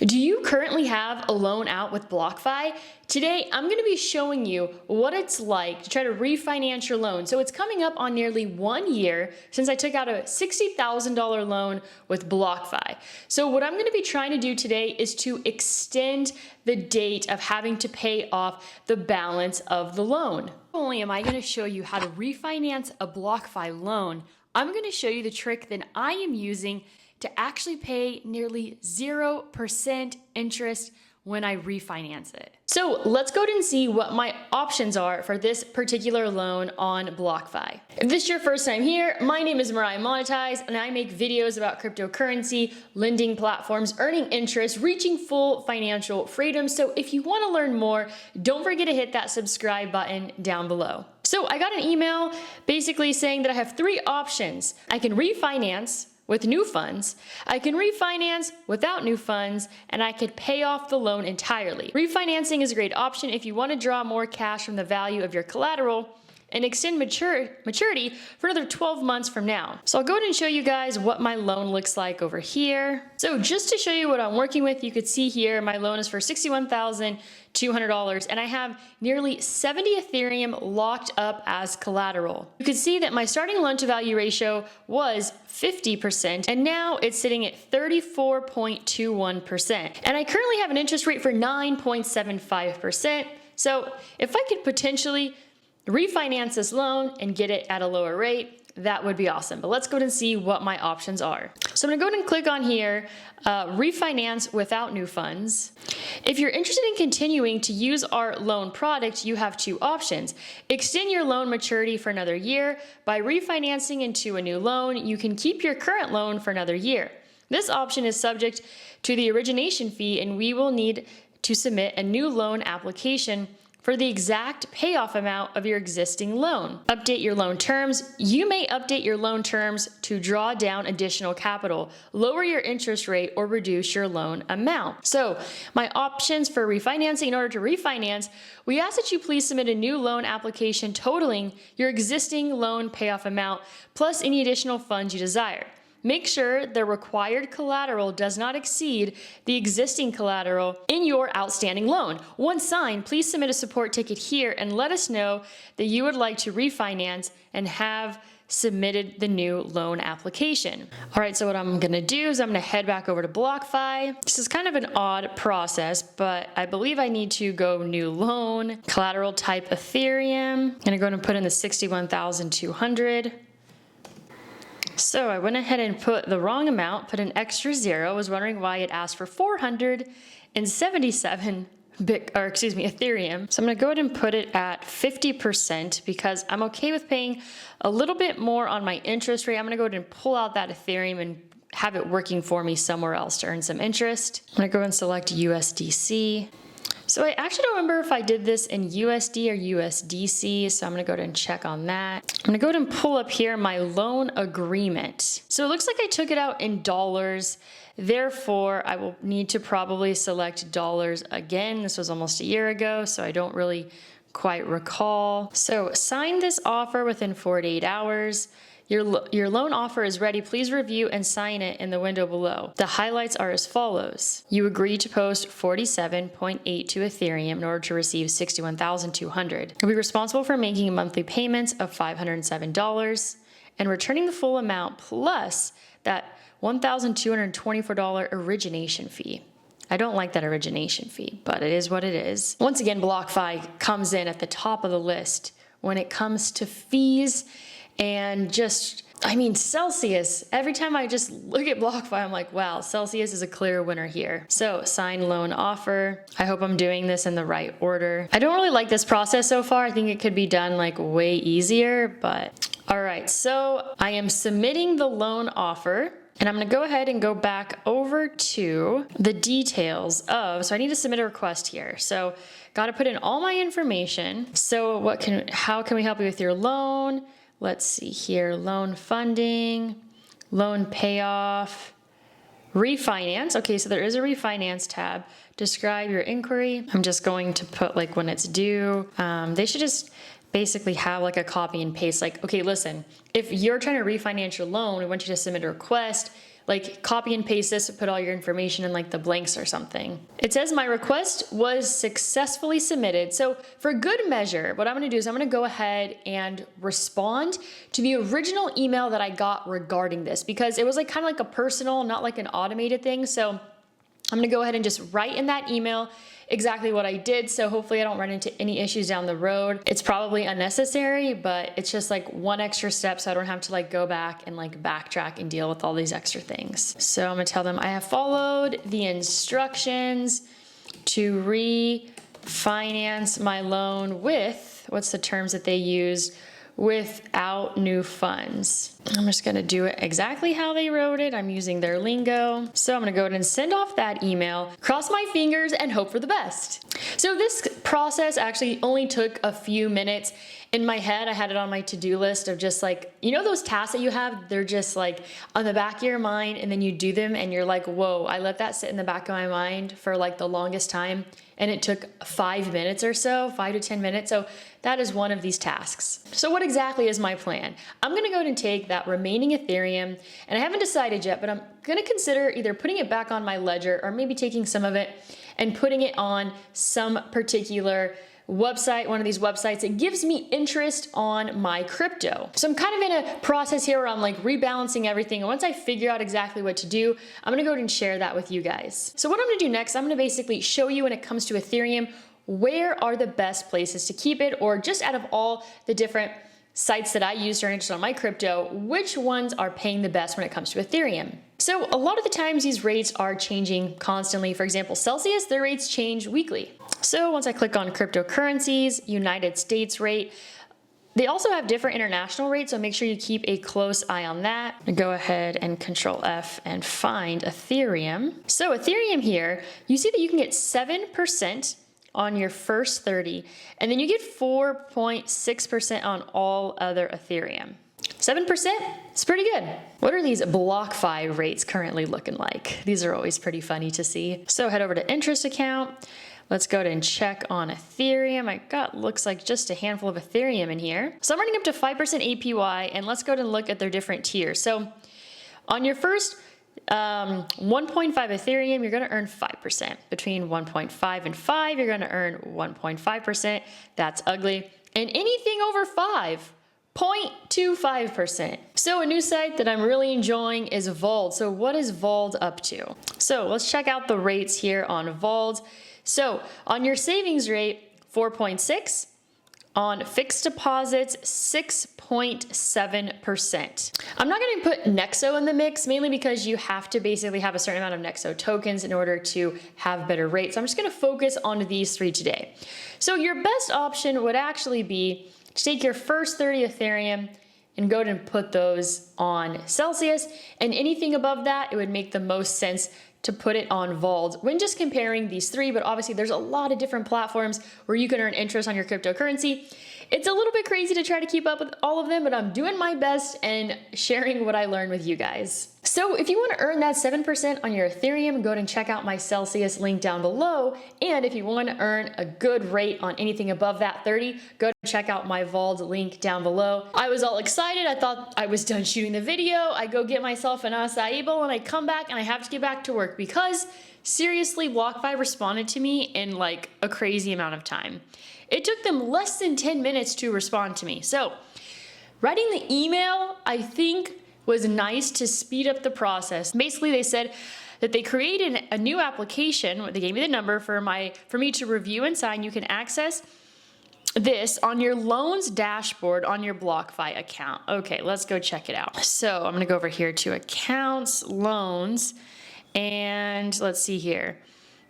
Do you currently have a loan out with BlockFi? Today, I'm going to be showing you what it's like to try to refinance your loan. So it's coming up on nearly 1 year since I took out a $60,000 loan with BlockFi. So what I'm going to be trying to do today is to extend the date of having to pay off the balance of the loan. Not only am I going to show you how to refinance a BlockFi loan, I'm going to show you the trick that I am using to actually pay nearly 0% interest when I refinance it. So let's go ahead and see what my options are for this particular loan on BlockFi. If this is your first time here, my name is 𝘱𝘱𝘊𝘺𝘳, and I make videos about cryptocurrency, lending platforms, earning interest, reaching full financial freedom. So if you want to learn more, don't forget to hit that subscribe button down below. So I got an email basically saying that I have 3 options. I can refinance with new funds, I can refinance without new funds, and I could pay off the loan entirely. Refinancing is a great option if you want to draw more cash from the value of your collateral and extend maturity for another 12 months from now. So I'll go ahead and show you guys what my loan looks like over here. So just to show you what I'm working with, you could see here my loan is for $61,200 and I have nearly 70 Ethereum locked up as collateral. You can see that my starting loan to value ratio was 50% and now it's sitting at 34.21%. And I currently have an interest rate for 9.75%. So if I could potentially refinance this loan and get it at a lower rate, that would be awesome. But let's go ahead and see what my options are. So I'm gonna go ahead and click on here, refinance without new funds. If you're interested in continuing to use our loan product, you have 2 options. Extend your loan maturity for another year. By refinancing into a new loan, you can keep your current loan for another year. This option is subject to the origination fee, and we will need to submit a new loan application for the exact payoff amount of your existing loan. Update your loan terms. You may update your loan terms to draw down additional capital, lower your interest rate, or reduce your loan amount. So my options for refinancing: in order to refinance, we ask that you please submit a new loan application totaling your existing loan payoff amount plus any additional funds you desire. Make sure the required collateral does not exceed the existing collateral in your outstanding loan. Once signed, please submit a support ticket here and let us know that you would like to refinance and have submitted the new loan application. All right, so what I'm gonna do is I'm gonna head back over to BlockFi. This is kind of an odd process, but I believe I need to go new loan, collateral type Ethereum. I'm gonna go and put in the 61,200. So I went ahead and put the wrong amount, put an extra 0. I was wondering why it asked for 477 Ethereum. So I'm gonna go ahead and put it at 50% because I'm okay with paying a little bit more on my interest rate. I'm gonna go ahead and pull out that Ethereum and have it working for me somewhere else to earn some interest. I'm gonna go ahead and select USDC. So I actually don't remember if I did this in USD or USDC, so I'm gonna go ahead and check on that. I'm gonna go ahead and pull up here my loan agreement. So it looks like I took it out in dollars, therefore I will need to probably select dollars again. This was almost a year ago, so I don't really quite recall. So sign this offer within 48 hours. Your loan offer is ready. Please review and sign it in the window below. The highlights are as follows. You agree to post 47.82 Ethereum in order to receive 61,200. You'll be responsible for making monthly payments of $507 and returning the full amount plus that $1,224 origination fee. I don't like that origination fee, but it is what it is. Once again, BlockFi comes in at the top of the list when it comes to fees. And Celsius, every time I just look at BlockFi, I'm like, wow, Celsius is a clear winner here. So sign loan offer. I hope I'm doing this in the right order. I don't really like this process so far. I think it could be done like way easier, but all right. So I am submitting the loan offer. And I'm gonna go ahead and go back over to the details of, so I need to submit a request here. So gotta put in all my information. So how can we help you with your loan? Let's see here, loan funding, loan payoff, refinance. Okay, so there is a refinance tab. Describe your inquiry. I'm just going to put like when it's due. They should just basically have like a copy and paste, like, okay, listen, if you're trying to refinance your loan, we want you to submit a request. like copy and paste this, put all your information in like the blanks or something. It says my request was successfully submitted. So for good measure, what I'm gonna do is I'm gonna go ahead and respond to the original email that I got regarding this, because it was like kind of like a personal, not like an automated thing. So I'm gonna go ahead and just write in that email exactly what I did. So hopefully I don't run into any issues down the road. It's probably unnecessary, but it's just like one extra step so I don't have to like go back and like backtrack and deal with all these extra things. So I'm gonna tell them I have followed the instructions to refinance my loan with, what's the terms that they used, without new funds. I'm just gonna do it exactly how they wrote it. I'm using their lingo. So I'm gonna go ahead and send off that email, cross my fingers and hope for the best. So this process actually only took a few minutes. In my head, I had it on my to-do list of just like, you know those tasks that you have, they're just like on the back of your mind and then you do them and you're like, whoa, I let that sit in the back of my mind for like the longest time. And it took 5 minutes or so, 5 to 10 minutes. So that is one of these tasks. So what exactly is my plan? I'm gonna go ahead and take that remaining Ethereum, and I haven't decided yet, but I'm gonna consider either putting it back on my ledger or maybe taking some of it and putting it on some particular website, one of these websites. It gives me interest on my crypto. So I'm kind of in a process here where I'm like rebalancing everything. And once I figure out exactly what to do, I'm gonna go ahead and share that with you guys. So what I'm gonna do next, I'm gonna basically show you when it comes to Ethereum, where are the best places to keep it, or just out of all the different sites that I use to earn interest on my crypto, which ones are paying the best when it comes to Ethereum. So a lot of the times these rates are changing constantly. For example, Celsius, their rates change weekly. So once I click on cryptocurrencies, United States rate, they also have different international rates, so make sure you keep a close eye on that. Go ahead and Control F and find Ethereum. So Ethereum here, you see that you can get 7% on your first 30, and then you get 4.6% on all other Ethereum. 7%, it's pretty good. What are these BlockFi rates currently looking like? These are always pretty funny to see. So head over to interest account. Let's go ahead and check on Ethereum. I got, looks like just a handful of Ethereum in here. So I'm running up to 5% APY, and let's go ahead and look at their different tiers. So on your first 1.5 Ethereum, you're gonna earn 5%. Between 1.5 and 5, you're gonna earn 1.5%. That's ugly. And anything over 5, 0.25%. So a new site that I'm really enjoying is Vault. So what is Vault up to? So let's check out the rates here on Vault. So on your savings rate, 4.6. On fixed deposits, 6.7%. I'm not gonna put Nexo in the mix, mainly because you have to basically have a certain amount of Nexo tokens in order to have better rates. So I'm just gonna focus on these three today. So your best option would actually be to take your first 30 Ethereum and go ahead and put those on Celsius, and anything above that, it would make the most sense to put it on Vault when just comparing these three. But obviously there's a lot of different platforms where you can earn interest on your cryptocurrency. It's a little bit crazy to try to keep up with all of them, but I'm doing my best and sharing what I learned with you guys. So if you want to earn that 7% on your Ethereum, go ahead and check out my Celsius link down below. And if you want to earn a good rate on anything above that 30, go ahead and check out my Vault link down below. I was all excited. I thought I was done shooting the video. I go get myself an acai bowl and I come back and I have to get back to work because seriously, BlockFi responded to me in like a crazy amount of time. It took them less than 10 minutes to respond to me. So writing the email, I think, was nice to speed up the process. Basically, they said that they created a new application. They gave me the number for me to review and sign. You can access this on your loans dashboard on your BlockFi account. Okay, let's go check it out. So I'm gonna go over here to accounts, loans, and let's see here.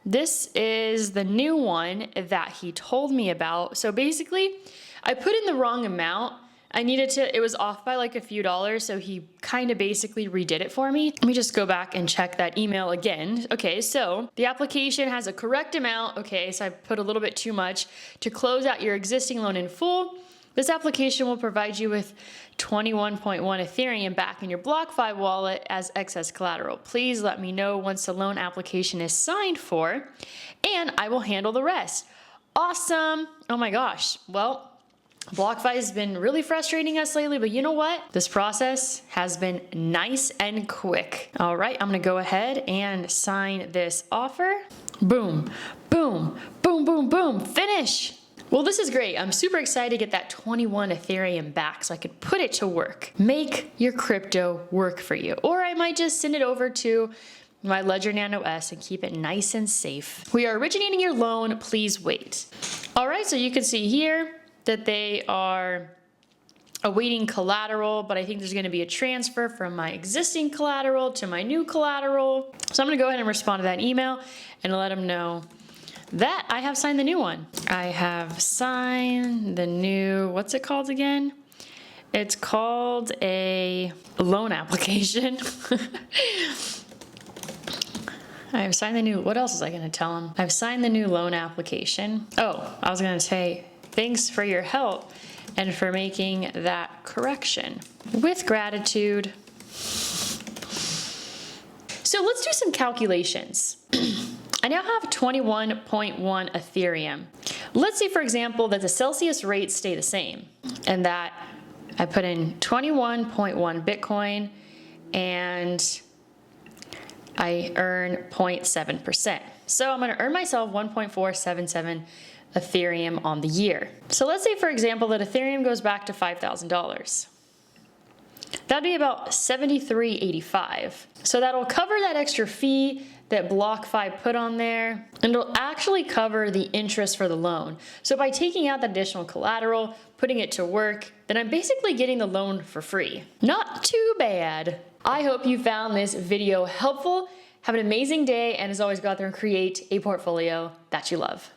This is the new one that he told me about. So basically, I put in the wrong amount. It was off by like a few dollars, so he kind of basically redid it for me. Let me just go back and check that email again. Okay, so the application has a correct amount. Okay, so I put a little bit too much. To close out your existing loan in full, this application will provide you with 21.1 Ethereum back in your BlockFi wallet as excess collateral. Please let me know once the loan application is signed for, and I will handle the rest. Awesome. Oh my gosh. Well, BlockFi has been really frustrating us lately, but you know what? This process has been nice and quick. All right, I'm gonna go ahead and sign this offer. Boom, boom, boom, boom, boom, finish. Well, this is great. I'm super excited to get that 21 Ethereum back so I could put it to work. Make your crypto work for you. Or I might just send it over to my Ledger Nano S and keep it nice and safe. We are originating your loan, please wait. All right, so you can see here that they are awaiting collateral, but I think there's gonna be a transfer from my existing collateral to my new collateral. So I'm gonna go ahead and respond to that email and let them know that I have signed the new one. I have signed the new, what's it called again? It's called a loan application. I've signed the new, what else was I gonna tell them? I've signed the new loan application. Oh, I was gonna say, thanks for your help and for making that correction. With gratitude. So let's do some calculations. I now have 21.1 Ethereum. Let's say, for example, that the Celsius rates stay the same and that I put in 21.1 Bitcoin and I earn 0.7%. So I'm gonna earn myself 1.477 Ethereum on the year. So let's say, for example, that Ethereum goes back to $5,000. That'd be about $73.85. So that'll cover that extra fee that BlockFi put on there, and it'll actually cover the interest for the loan. So by taking out the additional collateral, putting it to work, then I'm basically getting the loan for free. Not too bad. I hope you found this video helpful. Have an amazing day, and as always, go out there and create a portfolio that you love.